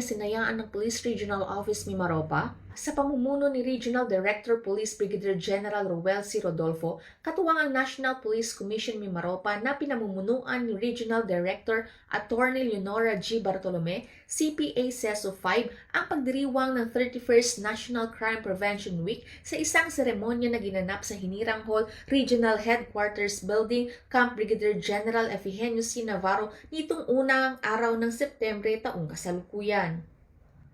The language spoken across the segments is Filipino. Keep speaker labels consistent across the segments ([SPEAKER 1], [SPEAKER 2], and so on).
[SPEAKER 1] isinayaan ng Police Regional Office Mimaropa sa pamumuno ni Regional Director Police Brigadier General Roel C. Rodolfo, katuwang ang National Police Commission Mimaropa na pinamumunuan ni Regional Director Attorney Leonora G. Bartolome, CPA CESO 5, ang pagdiriwang ng 31st National Crime Prevention Week sa isang seremonya na ginanap sa Hinirang Hall Regional Headquarters Building, Camp Brigadier General Efigenio C. Navarro nitong unang araw ng Setyembre taong kasalukuyan.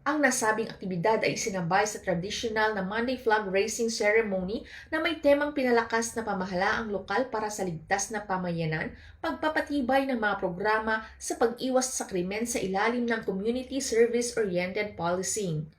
[SPEAKER 1] Ang nasabing aktibidad ay isinabay sa tradisyonal na Monday Flag Raising Ceremony na may temang pinalakas na pamahalaang lokal para sa ligtas na pamayanan, pagpapatibay ng mga programa sa pag-iwas sa krimen sa ilalim ng Community Service-Oriented Policing.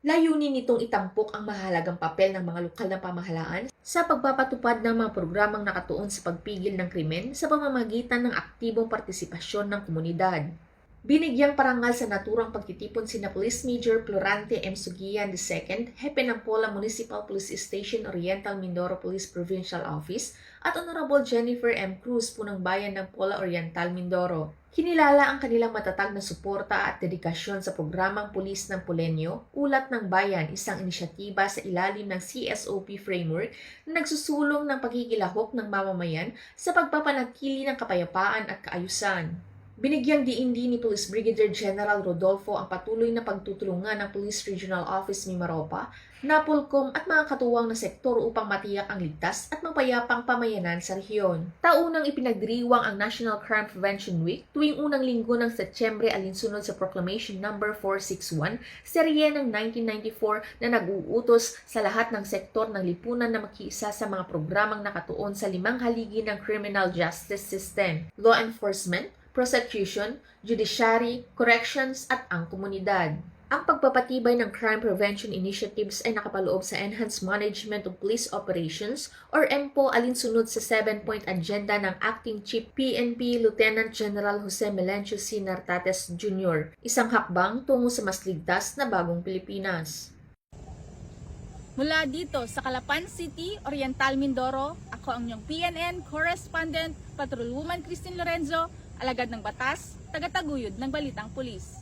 [SPEAKER 1] Layunin nitong itampok ang mahalagang papel ng mga lokal na pamahalaan sa pagpapatupad ng mga programang nakatuon sa pagpigil ng krimen sa pamamagitan ng aktibong partisipasyon ng komunidad. Binigyang parangal sa naturang pagtitipon sina Police Major Florante M. Sugian II, Hepe ng Pola Municipal Police Station Oriental Mindoro Police Provincial Office at Honorable Jennifer M. Cruz, Punang Bayan ng Pola Oriental Mindoro. Kinilala ang kanilang matatag na suporta at dedikasyon sa programang Pulis ng Pulenyo, Ulat ng Bayan, isang inisyatiba sa ilalim ng CSOP framework na nagsusulong ng pagkikilahok ng mamamayan sa pagpapanatili ng kapayapaan at kaayusan. Binigyang diin din ni Police Brigadier General Rodolfo ang patuloy na pagtutulungan ng Police Regional Office Mimaropa, NAPOLCOM at mga katuwang na sektor upang matiyak ang ligtas at mapayapang pamayanan sa rehiyon. Taunang ipinagdiriwang ang National Crime Prevention Week tuwing unang linggo ng Setyembre alinsunod sa Proclamation No. 461, serye ng 1994 na nag-uutos sa lahat ng sektor ng lipunan na makiisa sa mga programang nakatuon sa 5 haligi ng criminal justice system: law enforcement, prosecution, judiciary, corrections at ang komunidad. Ang pagpapatibay ng crime prevention initiatives ay nakapaloob sa Enhanced Management of Police Operations or EMPO alinsunod sa 7-point agenda ng Acting Chief PNP Lieutenant General Jose Melencio C. Nartates Jr., isang hakbang tungo sa mas ligtas na bagong Pilipinas.
[SPEAKER 2] Mula dito sa Calapan City, Oriental Mindoro, ako ang inyong PNN Correspondent, Patrolwoman Christine Lorenzo, alagad ng batas, tagataguyod ng Balitang Pulis.